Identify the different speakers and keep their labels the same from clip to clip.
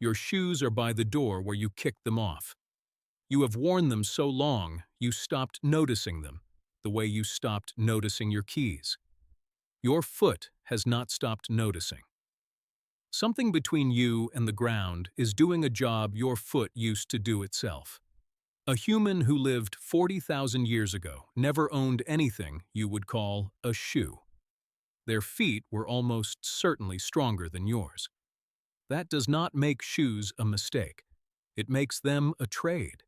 Speaker 1: Your shoes are by the door where you kicked them off. You have worn them so long, you stopped noticing them, the way you stopped noticing your keys. Your foot has not stopped noticing. Something between you and the ground is doing a job your foot used to do itself. A human who lived 40,000 years ago never owned anything you would call a shoe. Their feet were almost certainly stronger than yours. That does not make shoes a mistake. It makes them a trade.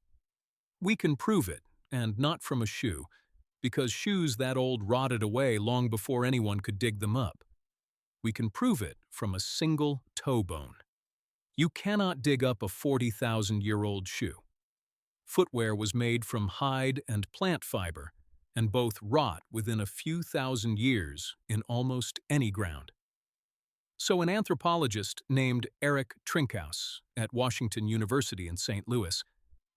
Speaker 1: We can prove it, and not from a shoe, because shoes that old rotted away long before anyone could dig them up. We can prove it from a single toe bone. You cannot dig up a 40,000-year-old shoe. Footwear was made from hide and plant fiber, and both rot within a few thousand years in almost any ground. So an anthropologist named Erik Trinkaus at Washington University in St. Louis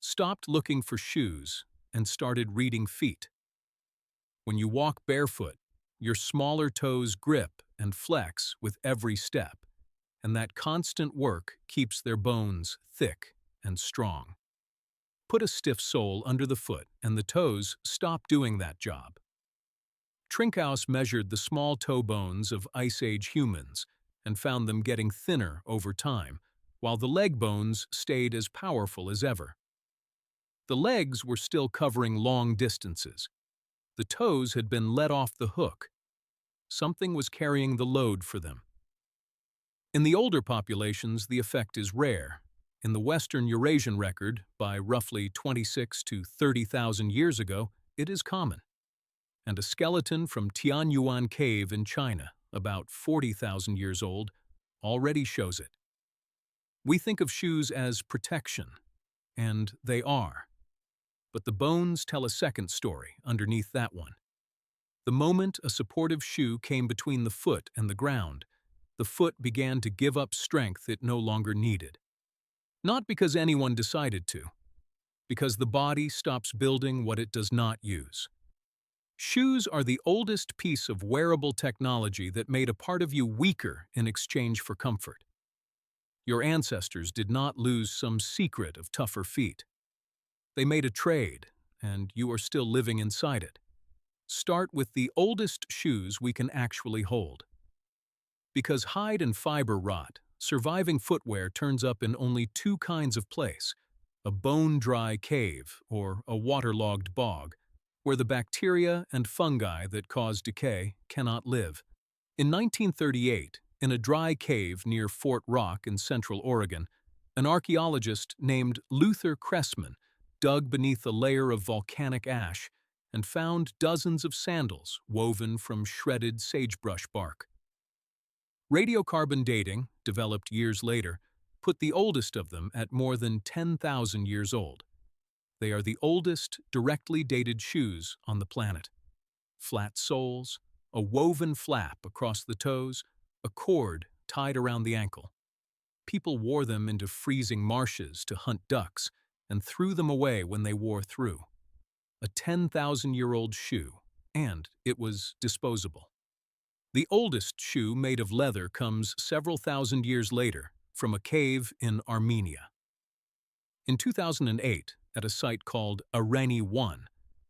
Speaker 1: stopped looking for shoes and started reading feet. When you walk barefoot, your smaller toes grip and flex with every step, and that constant work keeps their bones thick and strong. Put a stiff sole under the foot and the toes stop doing that job. Trinkaus measured the small toe bones of Ice Age humans and found them getting thinner over time, while the leg bones stayed as powerful as ever. The legs were still covering long distances. The toes had been let off the hook. Something was carrying the load for them. In the older populations, the effect is rare. In the Western Eurasian record, by roughly 26 to 30,000 years ago, it is common. And a skeleton from Tianyuan Cave in China, about 40,000 years old, already shows it. We think of shoes as protection, and they are. But the bones tell a second story underneath that one. The moment a supportive shoe came between the foot and the ground, the foot began to give up strength it no longer needed. Not because anyone decided to, because the body stops building what it does not use. Shoes are the oldest piece of wearable technology that made a part of you weaker in exchange for comfort. Your ancestors did not lose some secret of tougher feet. They made a trade, and you are still living inside it. Start with the oldest shoes we can actually hold. Because hide and fiber rot, surviving footwear turns up in only two kinds of place: a bone-dry cave or a waterlogged bog, where the bacteria and fungi that cause decay cannot live. In 1938, in a dry cave near Fort Rock in Central Oregon, an archaeologist named Luther Cressman dug beneath a layer of volcanic ash and found dozens of sandals woven from shredded sagebrush bark. Radiocarbon dating, developed years later, put the oldest of them at more than 10,000 years old. They are the oldest directly dated shoes on the planet. Flat soles, a woven flap across the toes, a cord tied around the ankle. People wore them into freezing marshes to hunt ducks and threw them away when they wore through. A 10,000-year-old shoe, and it was disposable. The oldest shoe made of leather comes several thousand years later from a cave in Armenia. In 2008, at a site called Armenia 1,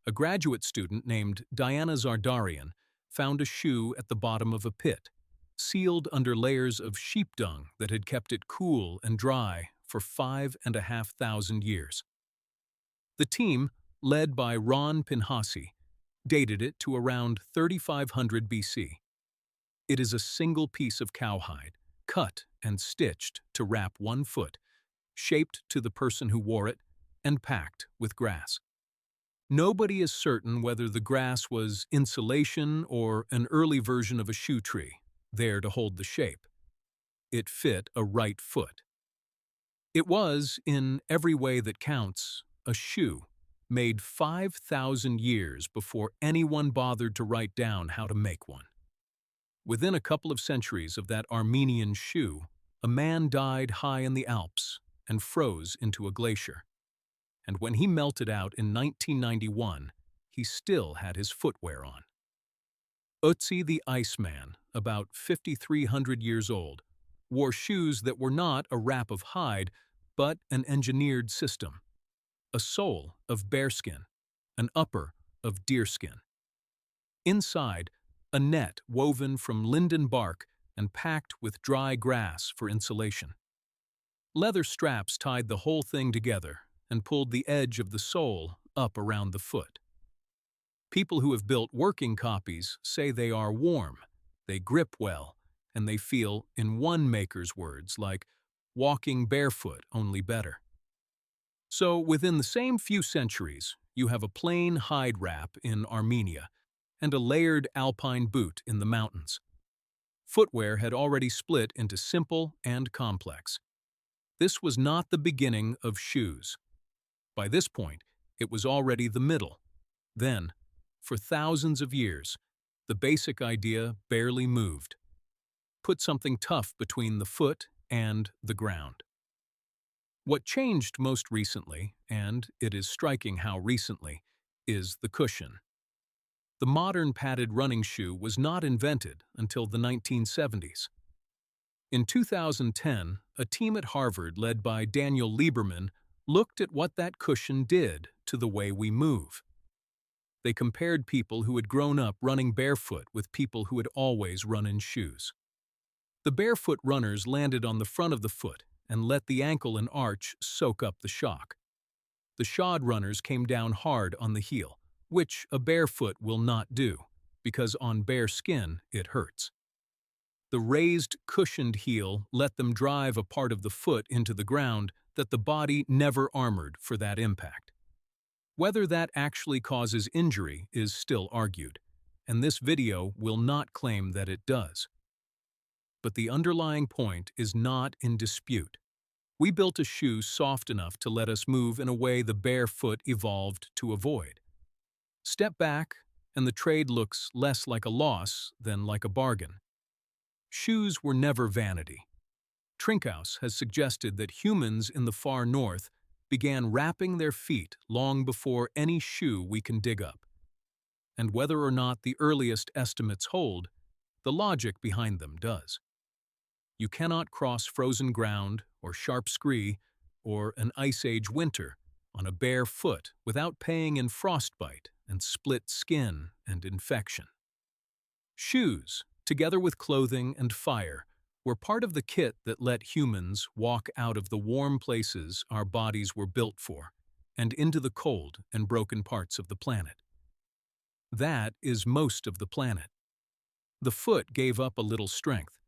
Speaker 1: a graduate student named Diana Zardarian found a shoe at the bottom of a pit, sealed under layers of sheep dung that had kept it cool and dry for 5,500 years. The team, led by Ron Pinhasi, dated it to around 3500 BC. It is a single piece of cowhide, cut and stitched to wrap one foot, shaped to the person who wore it, and packed with grass. Nobody is certain whether the grass was insulation or an early version of a shoe tree, there to hold the shape. It fit a right foot. It was, in every way that counts, a shoe made 5,000 years before anyone bothered to write down how to make one. Within a couple of centuries of that Armenian shoe, a man died high in the Alps and froze into a glacier. And when he melted out in 1991, he still had his footwear on. Otzi the Iceman, about 5,300 years old, wore shoes that were not a wrap of hide, but an engineered system. A sole of bearskin, an upper of deerskin. Inside, a net woven from linden bark and packed with dry grass for insulation. Leather straps tied the whole thing together and pulled the edge of the sole up around the foot. People who have built working copies say they are warm, they grip well, and they feel, in one maker's words, like walking barefoot, only better. So, within the same few centuries, you have a plain hide wrap in Armenia and a layered alpine boot in the mountains. Footwear had already split into simple and complex. This was not the beginning of shoes. By this point, it was already the middle. Then, for thousands of years, the basic idea barely moved. Put something tough between the foot and the ground. What changed most recently, and it is striking how recently, is the cushion. The modern padded running shoe was not invented until the 1970s. In 2010, a team at Harvard led by Daniel Lieberman looked at what that cushion did to the way we move. They compared people who had grown up running barefoot with people who had always run in shoes. The barefoot runners landed on the front of the foot and let the ankle and arch soak up the shock. The shod runners came down hard on the heel, which a barefoot will not do, because on bare skin it hurts. The raised, cushioned heel let them drive a part of the foot into the ground that the body never armored for that impact. Whether that actually causes injury is still argued, and this video will not claim that it does. But the underlying point is not in dispute. We built a shoe soft enough to let us move in a way the bare foot evolved to avoid. Step back, and the trade looks less like a loss than like a bargain. Shoes were never vanity. Trinkaus has suggested that humans in the far north began wrapping their feet long before any shoe we can dig up. And whether or not the earliest estimates hold, the logic behind them does. You cannot cross frozen ground or sharp scree or an ice age winter on a bare foot without paying in frostbite and split skin and infection. Shoes, together with clothing and fire, were part of the kit that let humans walk out of the warm places our bodies were built for and into the cold and broken parts of the planet. That is most of the planet. The foot gave up a little strength.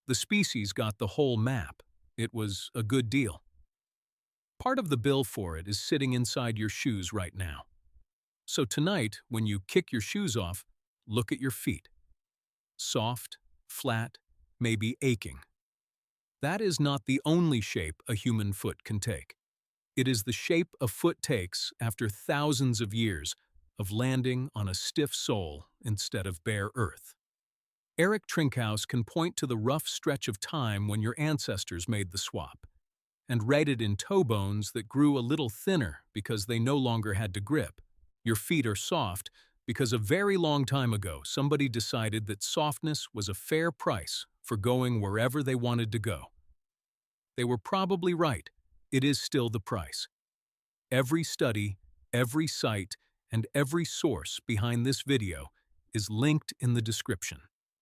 Speaker 1: The species got the whole map. It was a good deal. Part of the bill for it is sitting inside your shoes right now. So tonight, when you kick your shoes off, look at your feet. Soft, flat, maybe aching. That is not the only shape a human foot can take. It is the shape a foot takes after thousands of years of landing on a stiff sole instead of bare earth. Erik Trinkaus can point to the rough stretch of time when your ancestors made the swap, and write it in toe bones that grew a little thinner because they no longer had to grip. Your feet are soft because a very long time ago somebody decided that softness was a fair price for going wherever they wanted to go. They were probably right. It is still the price. Every study, every site, and every source behind this video is linked in the description.